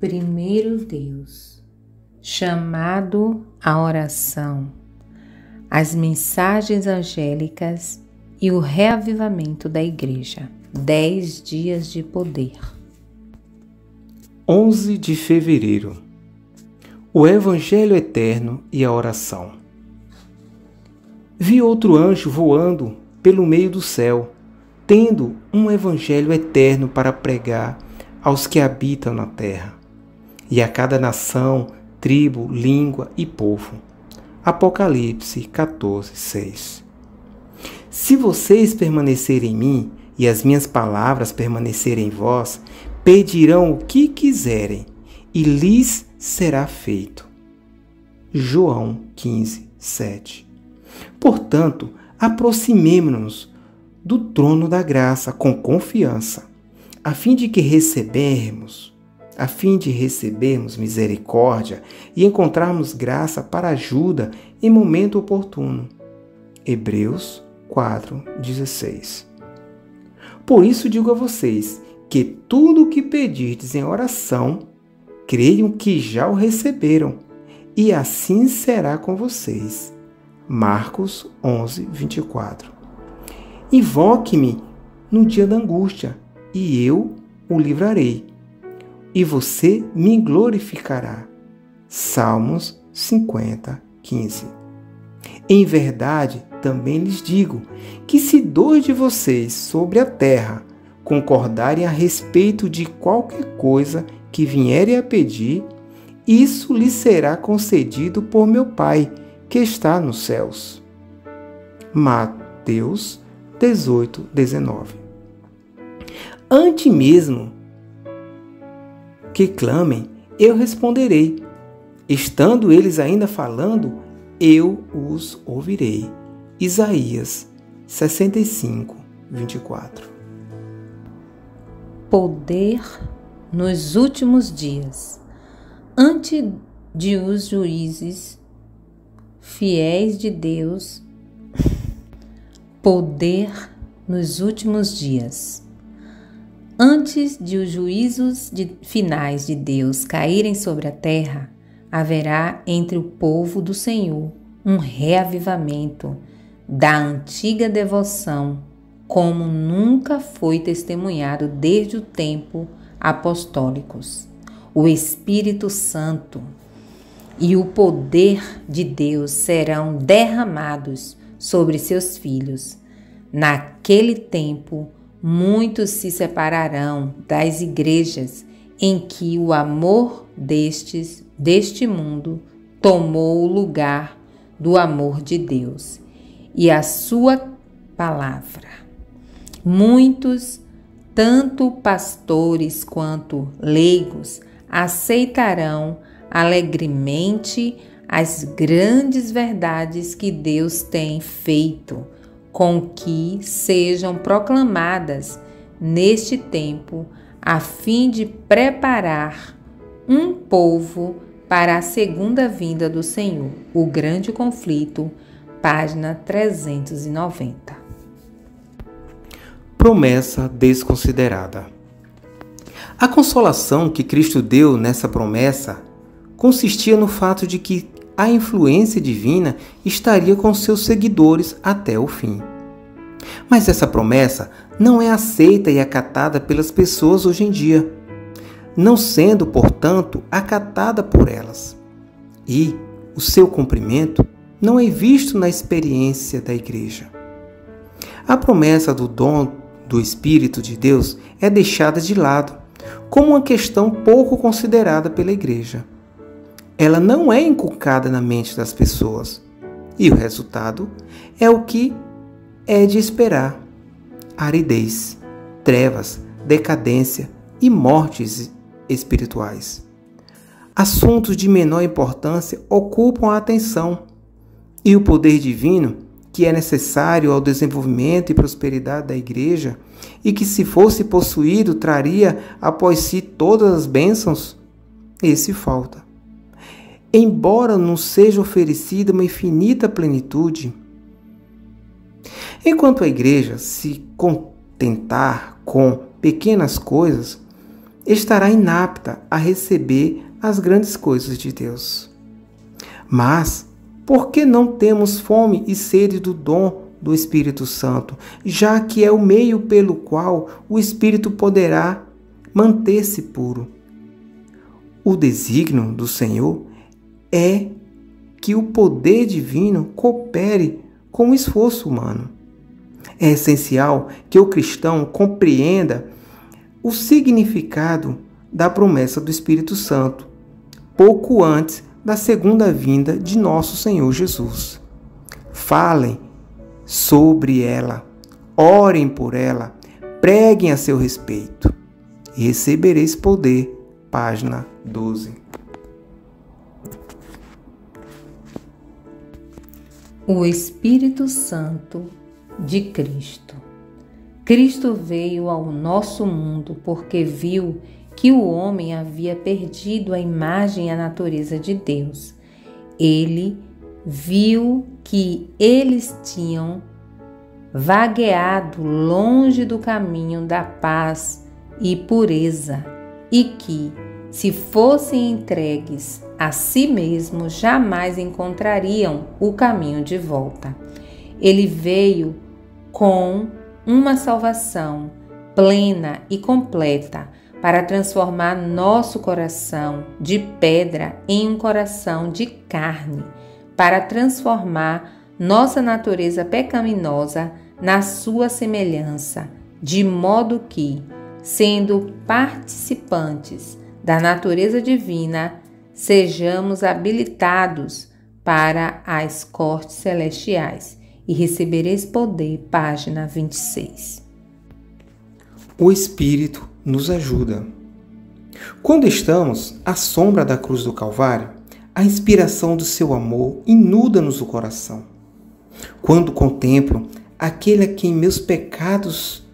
Primeiro Deus, chamado à oração, as mensagens angélicas e o reavivamento da Igreja. 10 dias de poder. 11 de fevereiro. O Evangelho Eterno e a oração. Vi outro anjo voando pelo meio do céu, tendo um Evangelho eterno para pregar aos que habitam na terra, e a cada nação, tribo, língua e povo. Apocalipse 14, 6. Se vocês permanecerem em mim e as minhas palavras permanecerem em vós, pedirão o que quiserem e lhes será feito. João 15, 7. Portanto, aproximemo-nos do trono da graça com confiança, a fim de recebermos misericórdia e encontrarmos graça para ajuda em momento oportuno. Hebreus 4:16. Por isso digo a vocês que tudo o que pedirdes em oração, creiam que já o receberam, e assim será com vocês. Marcos 11:24. Invoque-me no dia da angústia, e eu o livrarei, e você me glorificará. Salmos 50:15. Em verdade, também lhes digo que se 2 de vocês sobre a terra concordarem a respeito de qualquer coisa que vierem a pedir, isso lhes será concedido por meu Pai, que está nos céus. Mateus 18:19. Antes mesmo que clamem, eu responderei. Estando eles ainda falando, eu os ouvirei. Isaías 65:24. Poder nos últimos dias. Antes de os juízes fiéis de Deus, poder nos últimos dias. Antes de os juízos finais de Deus caírem sobre a terra, haverá entre o povo do Senhor um reavivamento da antiga devoção, como nunca foi testemunhado desde o tempo apostólicos. O Espírito Santo e o poder de Deus serão derramados sobre seus filhos. Naquele tempo, muitos se separarão das igrejas em que o amor deste mundo tomou o lugar do amor de Deus e a sua palavra. Muitos, tanto pastores quanto leigos, aceitarão alegremente as grandes verdades que Deus tem feito com que sejam proclamadas neste tempo, a fim de preparar um povo para a segunda vinda do Senhor. O Grande Conflito, página 390. Promessa desconsiderada. A consolação que Cristo deu nessa promessa consistia no fato de que a influência divina estaria com seus seguidores até o fim. Mas essa promessa não é aceita e acatada pelas pessoas hoje em dia, não sendo, portanto, acatada por elas. E o seu cumprimento não é visto na experiência da Igreja. A promessa do dom do Espírito de Deus é deixada de lado, como uma questão pouco considerada pela Igreja. Ela não é inculcada na mente das pessoas, e o resultado é o que é de esperar: aridez, trevas, decadência e mortes espirituais. Assuntos de menor importância ocupam a atenção, e o poder divino, que é necessário ao desenvolvimento e prosperidade da Igreja, e que, se fosse possuído, traria após si todas as bênçãos, esse falta. Embora nos seja oferecida uma infinita plenitude, enquanto a Igreja se contentar com pequenas coisas, estará inapta a receber as grandes coisas de Deus. Mas, por que não temos fome e sede do dom do Espírito Santo, já que é o meio pelo qual o Espírito poderá manter-se puro? O desígnio do Senhor é que o poder divino coopere com o esforço humano. É essencial que o cristão compreenda o significado da promessa do Espírito Santo, pouco antes da segunda vinda de nosso Senhor Jesus. Falem sobre ela, orem por ela, preguem a seu respeito e recebereis poder. Página 12. O Espírito Santo de Cristo. Cristo veio ao nosso mundo porque viu que o homem havia perdido a imagem e a natureza de Deus. Ele viu que eles tinham vagueado longe do caminho da paz e pureza e que, se fossem entregues a si mesmos, jamais encontrariam o caminho de volta. Ele veio com uma salvação plena e completa para transformar nosso coração de pedra em um coração de carne, para transformar nossa natureza pecaminosa na sua semelhança, de modo que, sendo participantes da natureza divina, sejamos habilitados para as cortes celestiais e recebereis poder. Página 26. O Espírito nos ajuda. Quando estamos à sombra da cruz do Calvário, a inspiração do seu amor inunda-nos o coração. Quando contemplo aquele a quem meus pecados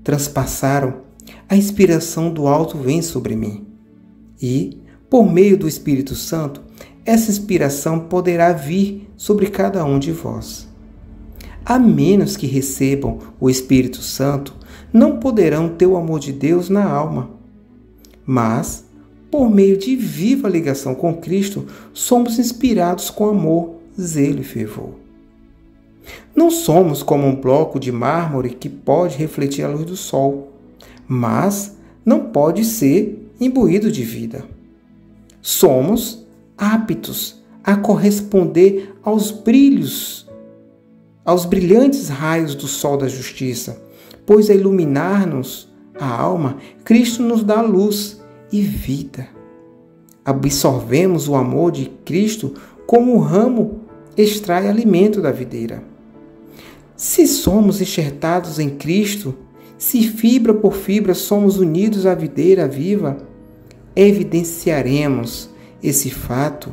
transpassaram, a inspiração do alto vem sobre mim. E, por meio do Espírito Santo, essa inspiração poderá vir sobre cada um de vós. A menos que recebam o Espírito Santo, não poderão ter o amor de Deus na alma. Mas, por meio de viva ligação com Cristo, somos inspirados com amor, zelo e fervor. Não somos como um bloco de mármore que pode refletir a luz do sol, mas não pode ser imbuído de vida. Somos aptos a corresponder aos brilhantes raios do sol da justiça, pois a iluminar-nos a alma, Cristo nos dá luz e vida. Absorvemos o amor de Cristo como o ramo extrai alimento da videira. Se somos enxertados em Cristo, se fibra por fibra somos unidos à videira viva, evidenciaremos esse fato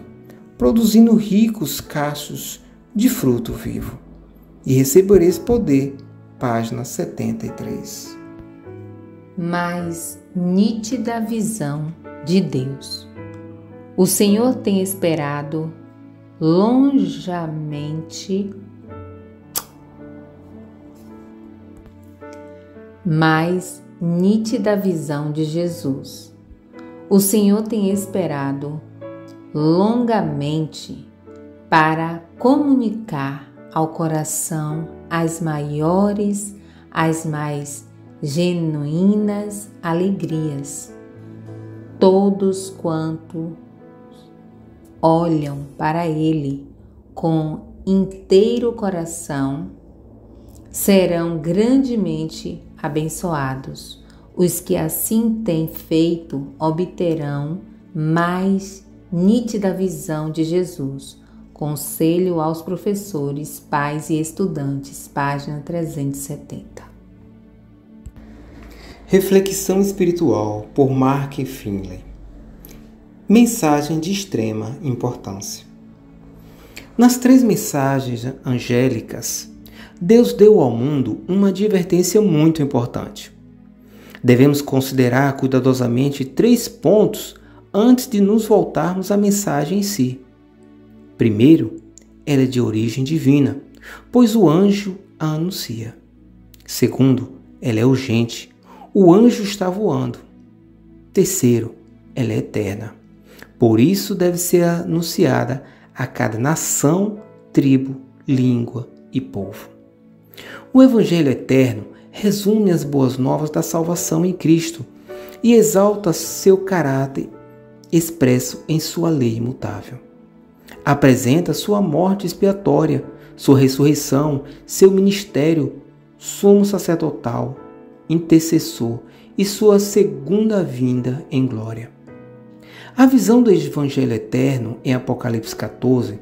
produzindo ricos cachos de fruto vivo. E recebereis poder. Página 73. Mais nítida visão de Deus. O Senhor tem esperado longamente mais nítida visão de Jesus. O Senhor tem esperado longamente para comunicar ao coração as maiores, as mais genuínas alegrias. Todos quanto olham para Ele com inteiro coração serão grandemente abençoados. Os que assim têm feito obterão mais nítida visão de Jesus. Conselho aos professores, pais e estudantes, página 370. Reflexão espiritual por Mark Finley. Mensagem de extrema importância. Nas 3 mensagens angélicas, Deus deu ao mundo uma advertência muito importante. Devemos considerar cuidadosamente 3 pontos antes de nos voltarmos à mensagem em si. Primeiro, ela é de origem divina, pois o anjo a anuncia. Segundo, ela é urgente, o anjo está voando. Terceiro, ela é eterna. Por isso deve ser anunciada a cada nação, tribo, língua e povo. O Evangelho eterno resume as boas novas da salvação em Cristo e exalta seu caráter expresso em sua lei imutável. Apresenta sua morte expiatória, sua ressurreição, seu ministério sumo sacerdotal, intercessor e sua segunda vinda em glória. A visão do Evangelho eterno em Apocalipse 14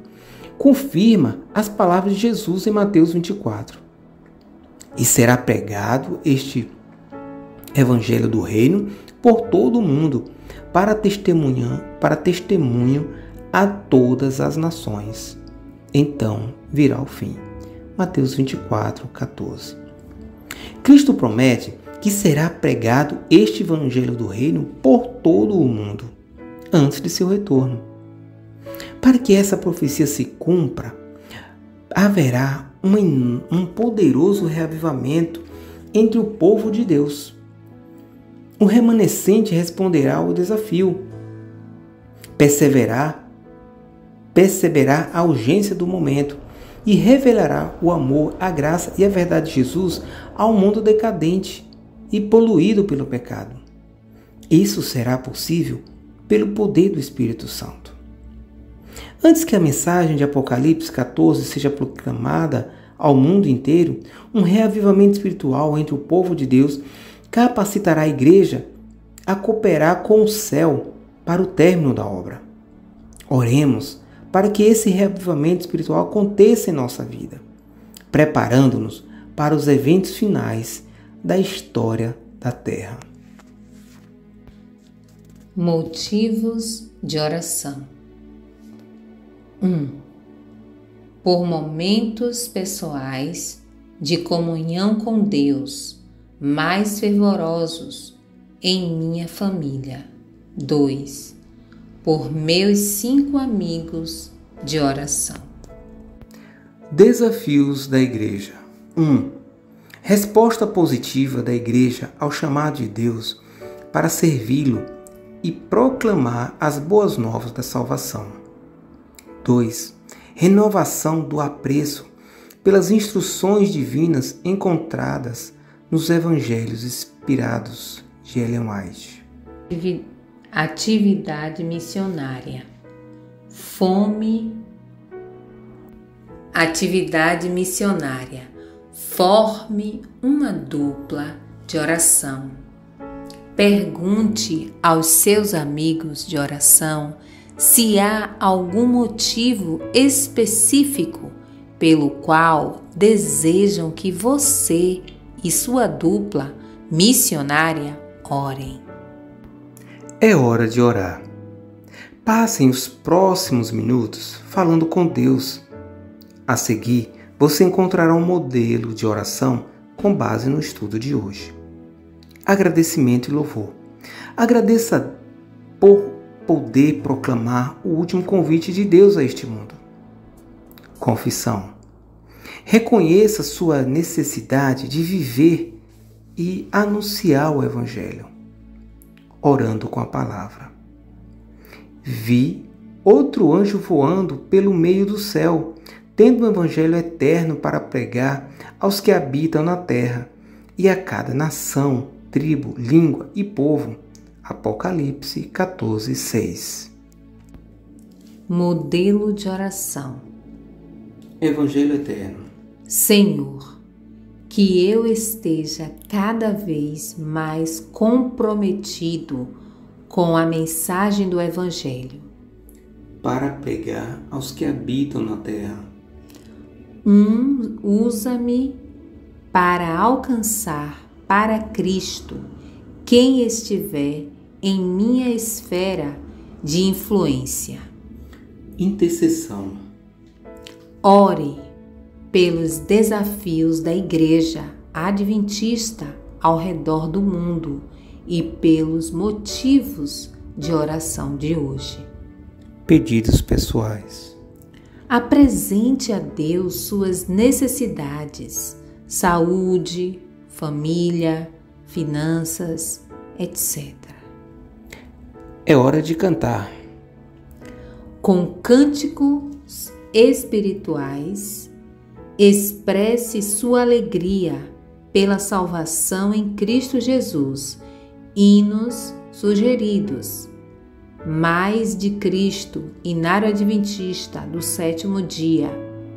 confirma as palavras de Jesus em Mateus 24. E será pregado este Evangelho do Reino por todo o mundo, para testemunho a todas as nações. Então virá o fim. Mateus 24, 14. Cristo promete que será pregado este Evangelho do Reino por todo o mundo, antes de seu retorno. Para que essa profecia se cumpra, haverá um poderoso reavivamento entre o povo de Deus. O remanescente responderá ao desafio, perceberá a urgência do momento e revelará o amor, a graça e a verdade de Jesus ao mundo decadente e poluído pelo pecado. Isso será possível pelo poder do Espírito Santo. Antes que a mensagem de Apocalipse 14 seja proclamada ao mundo inteiro, um reavivamento espiritual entre o povo de Deus capacitará a igreja a cooperar com o céu para o término da obra. Oremos para que esse reavivamento espiritual aconteça em nossa vida, preparando-nos para os eventos finais da história da Terra. Motivos de oração. 1. Por momentos pessoais de comunhão com Deus mais fervorosos em minha família. 2. Por meus 5 amigos de oração. Desafios da Igreja. 1. Resposta positiva da Igreja ao chamado de Deus para servi-lo e proclamar as boas novas da salvação. 2. Renovação do apreço pelas instruções divinas encontradas nos Evangelhos inspirados de Ellen White. Atividade missionária. Fome. Atividade missionária. Forme uma dupla de oração. Pergunte aos seus amigos de oração se há algum motivo específico pelo qual desejam que você e sua dupla missionária orem. É hora de orar. Passem os próximos minutos falando com Deus. A seguir, você encontrará um modelo de oração com base no estudo de hoje. Agradecimento e louvor. Agradeça por poder proclamar o último convite de Deus a este mundo. Confissão. Reconheça sua necessidade de viver e anunciar o Evangelho, orando com a palavra. Vi outro anjo voando pelo meio do céu, tendo um Evangelho eterno para pregar aos que habitam na terra e a cada nação, tribo, língua e povo. Apocalipse 14, 6. Modelo de oração. Evangelho eterno. Senhor, que eu esteja cada vez mais comprometido com a mensagem do Evangelho, para pregar aos que habitam na terra. Usa-me para alcançar para Cristo quem estiver em minha esfera de influência. Intercessão. Ore pelos desafios da Igreja Adventista ao redor do mundo e pelos motivos de oração de hoje. Pedidos pessoais. Apresente a Deus suas necessidades, saúde, família, finanças, etc. É hora de cantar. Com cânticos espirituais, expresse sua alegria pela salvação em Cristo Jesus. Hinos sugeridos: Mais de Cristo, Inário Adventista do Sétimo Dia,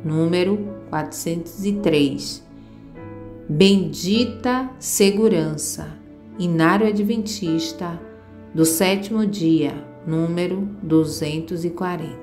número 403. Bendita Segurança, Inário Adventista do Sétimo Dia, número 240.